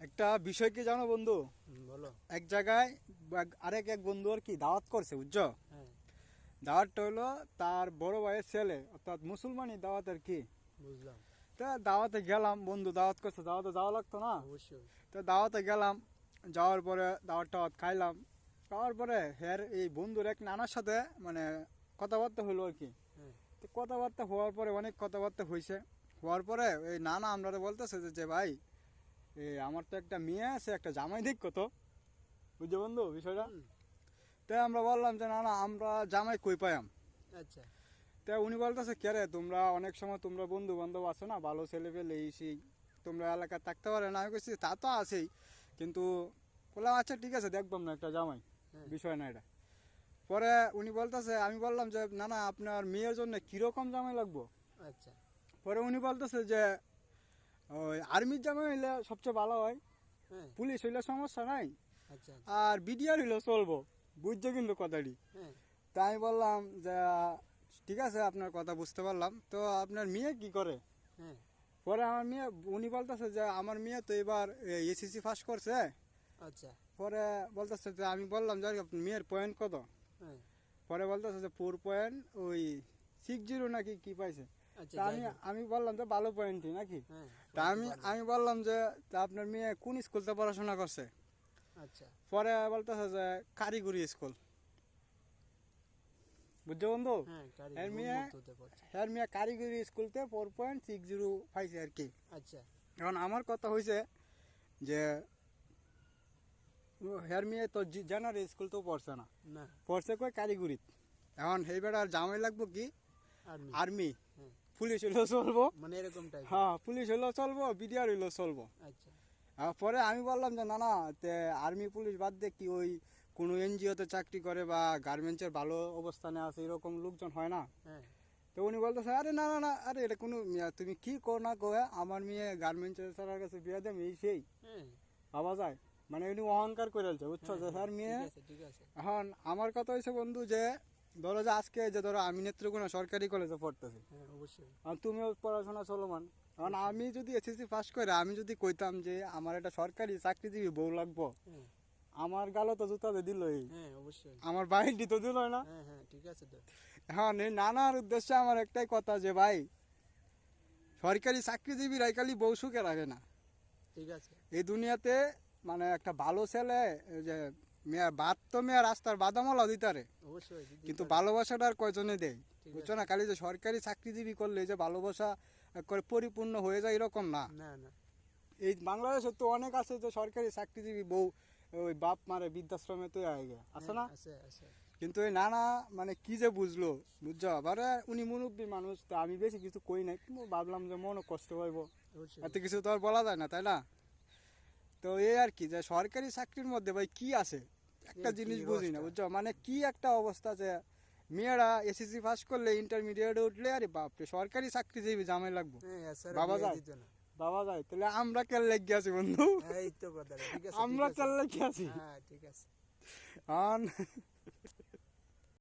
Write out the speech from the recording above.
একটা বিষয় কি জানো বন্ধু? বলো। এক জায়গায় এক বন্ধু আর কি দাওয়াত করছে, বুঝছো? হ্যাঁ, দাওয়াতটা হলো তার বড় ভাইয়ের ছেলে, অর্থাৎ মুসলমানি দাওয়াত আর কি। বুঝলাম। তা দাওয়াতে গেলাম, বন্ধু দাওয়াত করছে, দাওয়াতে যাওয়া লাগতো না। অবশ্যই। তো দাওয়াতে গেলাম, যাওয়ার পরে দাওয়াত টাওয়াত খাইলাম। খাওয়ার পরে এই বন্ধুর এক নানার সাথে মানে কথাবার্তা হলো আর কি। হ্যাঁ, তো কথাবার্তা হওয়ার পরে অনেক কথাবার্তা হয়েছে। হওয়ার পরে এই নানা আমরা বলতেছে যে ভাই, আমার তো একটা মেয়ে আছে, একটা জামাই দেখো তো, বুঝছো বন্ধু বিষয়টা? হুম, তাই আমরা বললাম যে না না, আমরা জামাই কই পাইম। আচ্ছা। তাই উনি বলতেছে কে রে, তোমরা অনেক সময় তোমরা বন্ধু বান্ধব আছে না, ভালো ছেলে পেলে এই সেই, তোমরা এলাকায় থাকতে পারে না। আমি বলছি তা তো আছেই, কিন্তু বললাম আচ্ছা ঠিক আছে, দেখবাম না একটা জামাই, হ্যাঁ, বিষয় না এটা। পরে উনি বলতেছে, আমি বললাম যে না না, আপনার মেয়ের জন্য কীরকম জামাই লাগবো। আচ্ছা। পরে উনি বলতেছে যে ওই আর্মির জামাই হইলে সবচেয়ে ভালো হয়, হ্যাঁ, পুলিশ হইলে সমস্যা নাই, আচ্ছা। আর বিডিআর হইলেও চলবো। বুঝছো কিন্তু কথাটি? হ্যাঁ, তাই আমি বললাম যে ঠিক আছে, আপনার কথা বুঝতে পারলাম, তো আপনার মেয়ে কি করে? হ্যাঁ, পরে আমার মেয়ে, উনি বলতেছে যে আমার মেয়ে তো এবার এসএসসি পাস করছে। আচ্ছা। পরে বলতেছে যে, আমি বললাম যে আপনার মেয়ের পয়েন্ট কত? হ্যাঁ, পরে বলতেছে যে 4 পয়েন্ট ওই 60 নাকি কি পাইছে। আচ্ছা, তা যাই আমি হোক। আমি বললাম যে ভালো পয়েন্টই নাকি। হ্যাঁ, তা পয়েন্ট তো আমি ভালো। আমি বললাম যে তা আপনার মেয়ে কোন স্কুলতে পড়াশোনা করছে? আচ্ছা। পরে বলতেছে যে কারিগরি স্কুল। বুঝছো বন্ধু? হ্যাঁ, এর কারিগরি মেয়ে উন্নত হতে পারছে। এর মেয়ে কারিগরি স্কুলতে 4.60 পাইছে আর কি। আচ্ছা। এখন আমার কথা হয়েছে যে হের মেয়ে তো জেনারেল স্কুল তো পড়ছে না, না, পড়ছে কই কারিগরি। এখন সেই বেড়া আর জামাই লাগবো কি? আর্মি। আর্মি। হ্যাঁ, পুলিশ হইলেও চলবো। মানে এরকম টাইপ। হ্যাঁ, পুলিশ হইলেও চলবো, বিডিআর হইলেও চলবো। আচ্ছা। পরে আমি বললাম যে না না, তে আর্মি পুলিশ বাদ দিয়ে কি ওই কোনো এনজিওতে চাকরি করে বা গার্মেন্টসের ভালো অবস্থানে আছে এরকম লোকজন হয় না? হ্যাঁ, তো উনি বলতেছে আরে না না না, আরে এটা কোনো তুমি কি কো না কো, আমার মেয়ে গার্মেন্টসের স্যারের কাছে বিয়ে দেম এই সেই হ্যাঁ, ভাবা যায়? মানে উনি অহংকার করে ফেলছে, বুঝছো? হ্যাঁ, যে স্যার হ্যাঁ, মেয়ে। ঠিক আছে, ঠিক আছে। এখন আমার কথা হয়েছে বন্ধু যে ধরো যে আজকে যে ধরো আমি নেত্রকোনা সরকারি কলেজে পড়তেছি, হ্যাঁ, অবশ্যই। আর তুমিও পড়াশোনা চলমান। এখন আমি যদি এসএসসি পাস করে আমি যদি কইতাম যে আমার একটা সরকারি চাকরিজীবী বউ লাগবো, হ্যাঁ, আমার গালও তো জুতাতে দিলই, হ্যাঁ, অবশ্যই। আমার বাইকটি তো দিলই না। হ্যাঁ, হ্যাঁ, ঠিক আছে তো। এখন এই নানার উদ্দেশ্যে আমার একটাই কথা যে ভাই, সরকারি চাকরিজীবী রাইকালি বউ সুখে রাখে না ঠিক আছে। এই দুনিয়াতে। মানে একটা ভালো ছেলে, এই যে মেয়ে বাদ তো মেয়ে রাস্তার বাদামলাও দিতারে, অবশ্যই দিদি কিন্তু পারে। ভালোবাসাটা আর কয়জনে দেয়? ঠিক বুঝছো আছে। না? খালি যে সরকারি চাকরিজীবী করলে যে ভালোবাসা করে পরিপূর্ণ হয়ে যায় এরকম না। না, না। এই বাংলাদেশে তো অনেক আছে যে সরকারি চাকরিজীবী বউ ওই বাপ মারে বৃদ্ধাশ্রমে তো আগে আছে হ্যাঁ, না? আছে, আছে। কিন্তু এই নানা মানে কি যে বুঝলো, বুঝছো? আবার উনি মুরব্বী মানুষ, তো আমি বেশি কিছু কই নাই, কিন্তু ভাবলাম যে মনও কষ্ট পাইব, অবশ্যই। এত কিছু তো আর বলা যায় না, তাই না? তো এই আর কি, যে সরকারি চাকরির মধ্যে ভাই কি আছে একটা এই কি জিনিস বুঝি না, রসটা? বুঝছো? মানে কি একটা অবস্থা যে মেয়েরা এসএসসি পাস করলে ইন্টারমিডিয়েটে উঠলে আরে বাপরে সরকারি চাকরিজীবী জামাই লাগবো। হ্যাঁ, স্যার বাবা বিয়ে যায়, দিত না। বাবা যায়, তাহলে আমরা কেন লেগে আছি বন্ধু? এই তো কথা, ঠিক আছে, ঠিক আমরা আছে। কেন লেগে আছি? হ্যাঁ, ঠিক আছে। আন